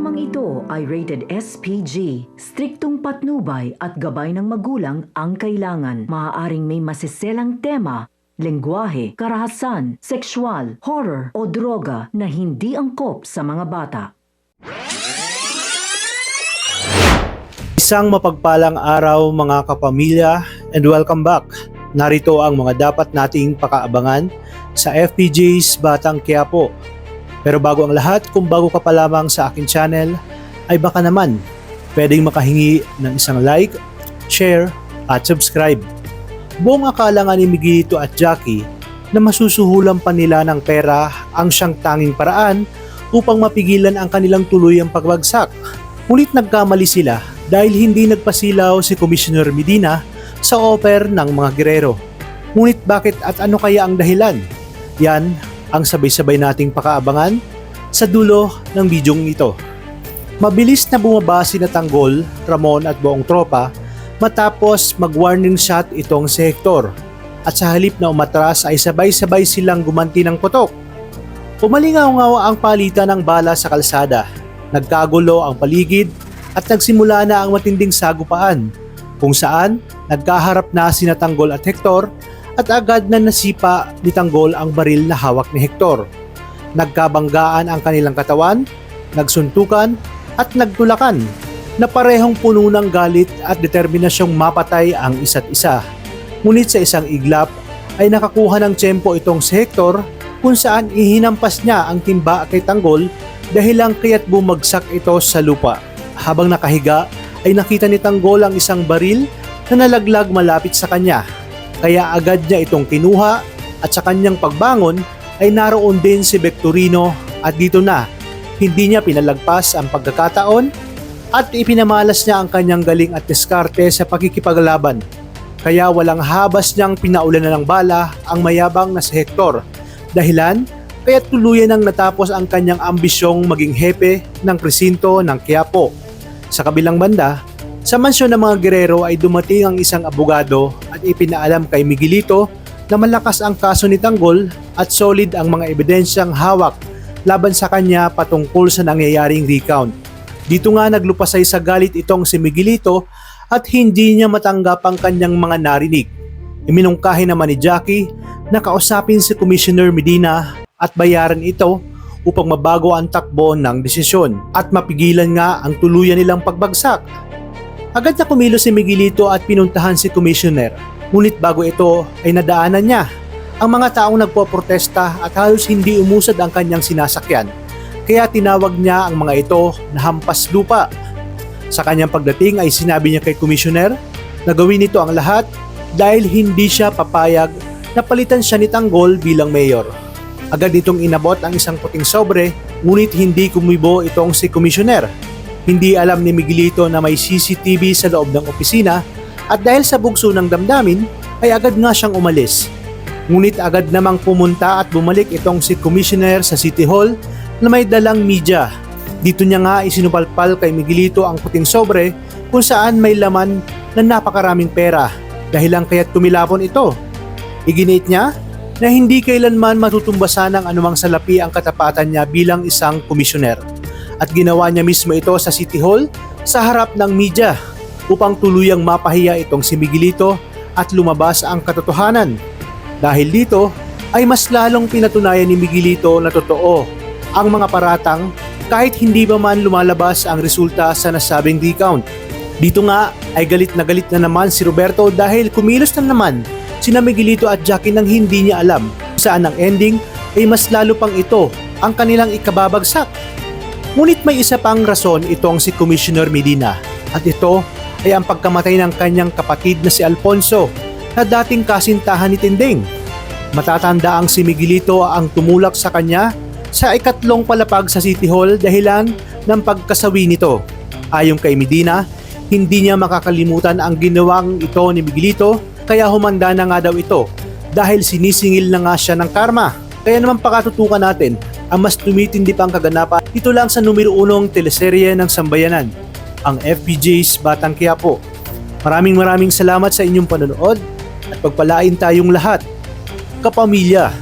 Programang ito ay rated SPG. Striktong patnubay at gabay ng magulang ang kailangan. Maaaring may masiselang tema, lengguwahe, karahasan, sexual, horror o droga na hindi angkop sa mga bata. Isang mapagpalang araw mga kapamilya and welcome back. Narito ang mga dapat nating pakaabangan sa FPJ's Batang Quiapo. Pero bago ang lahat, kung bago ka pa lamang sa akin channel, ay baka naman pwedeng makahingi ng isang like, share at subscribe. Buong akala nga ni Miguelito at Jackie na masusuhulan pa nila ng pera ang siyang tanging paraan upang mapigilan ang kanilang tuluyang pagbagsak. Ngunit nagkamali sila dahil hindi nagpasilaw si Commissioner Medina sa offer ng mga gerero. Ngunit bakit at ano kaya ang dahilan? Yan ang sabay-sabay nating pakaabangan sa dulo ng bidyong ito. Mabilis na bumaba sina Tanggol, Ramon at buong tropa matapos mag-warning shot itong si Hector. At sa halip na umatras ay sabay-sabay silang gumanti ng putok. Umalingaw-ngaw ang palitan ng bala sa kalsada. Nagkagulo ang paligid at nagsimula na ang matinding sagupaan kung saan nagkaharap na sina Tanggol at Hector at agad na nasipa ni Tanggol ang baril na hawak ni Hector. Nagkabanggaan ang kanilang katawan, nagsuntukan at nagtulakan na parehong puno ng galit at determinasyong mapatay ang isa't isa. Ngunit sa isang iglap ay nakakuha ng tiyempo itong si Hector kung saan ihinampas niya ang timba kay Tanggol dahil lang kaya't bumagsak ito sa lupa. Habang nakahiga ay nakita ni Tanggol ang isang baril na nalaglag malapit sa kanya. Kaya agad niya itong kinuha at sa kanyang pagbangon ay naroon din si Victorino at dito na hindi niya pinalagpas ang pagkakataon at ipinamalas niya ang kanyang galing at diskarte sa pakikipaglaban. Kaya walang habas niyang pinaulan na ng bala ang mayabang na si Hector. Dahilan kaya tuluyan nang natapos ang kanyang ambisyong maging hepe ng presinto ng Quiapo. Sa kabilang banda, sa mansyon ng mga gerero ay dumating ang isang abogado at ipinaalam kay Miguelito na malakas ang kaso ni Tanggol at solid ang mga ebidensyang hawak laban sa kanya patungkol sa nangyayaring recount. Dito nga naglupasay sa galit itong si Miguelito at hindi niya matanggap ang kanyang mga narinig. Iminungkahi naman ni Jackie na kausapin si Commissioner Medina at bayaran ito upang mabago ang takbo ng desisyon at mapigilan nga ang tuluyan nilang pagbagsak. Agad na kumilos si Miguelito at pinuntahan si Commissioner. Ngunit bago ito ay nadaanan niya ang mga taong nagpoprotesta at halos hindi umusad ang kanyang sinasakyan. Kaya tinawag niya ang mga ito na hampas lupa. Sa kanyang pagdating ay sinabi niya kay Commissioner na gawin nito ang lahat dahil hindi siya papayag na palitan siya ni Tanggol bilang mayor. Agad itong inabot ang isang puting sobre ngunit hindi kumibo itong si Commissioner. Hindi alam ni Miguelito na may CCTV sa loob ng opisina at dahil sa bugso ng damdamin ay agad nga siyang umalis. Ngunit agad namang pumunta at bumalik itong si Commissioner sa City Hall na may dalang media. Dito niya nga isinupalpal kay Miguelito ang puting sobre kung saan may laman na napakaraming pera dahil lang kaya't tumilapon ito. Iginiit niya na hindi kailanman matutumbasan ng anumang salapi ang katapatan niya bilang isang komisyoner. At ginawa niya mismo ito sa City Hall sa harap ng media upang tuluyang mapahiya itong si Miguelito at lumabas ang katotohanan. Dahil dito ay mas lalong pinatunayan ni Miguelito na totoo ang mga paratang kahit hindi pa man lumalabas ang resulta sa nasabing recount. Dito nga ay galit na naman si Roberto dahil kumilos na naman sina Miguelito at Jackie nang hindi niya alam saan ang ending ay mas lalo pang ito ang kanilang ikababagsak. Ngunit may isa pang rason itong si Commissioner Medina at ito ay ang pagkamatay ng kanyang kapatid na si Alfonso na dating kasintahan ni Tinding. Matatanda ang si Miguelito ang tumulak sa kanya sa ikatlong palapag sa City Hall dahilan ng pagkasawi nito. Ayon kay Medina, hindi niya makakalimutan ang ginawang ito ni Miguelito kaya humanda na nga daw ito dahil sinisingil na nga siya ng karma. Kaya naman pakatutukan natin ang mas tumitindi pang kaganapan dito lang sa numero 1 teleserye ng Sambayanan, ang FPJ's Batang Quiapo. Maraming salamat sa inyong panonood at pagpalain tayong lahat, kapamilya.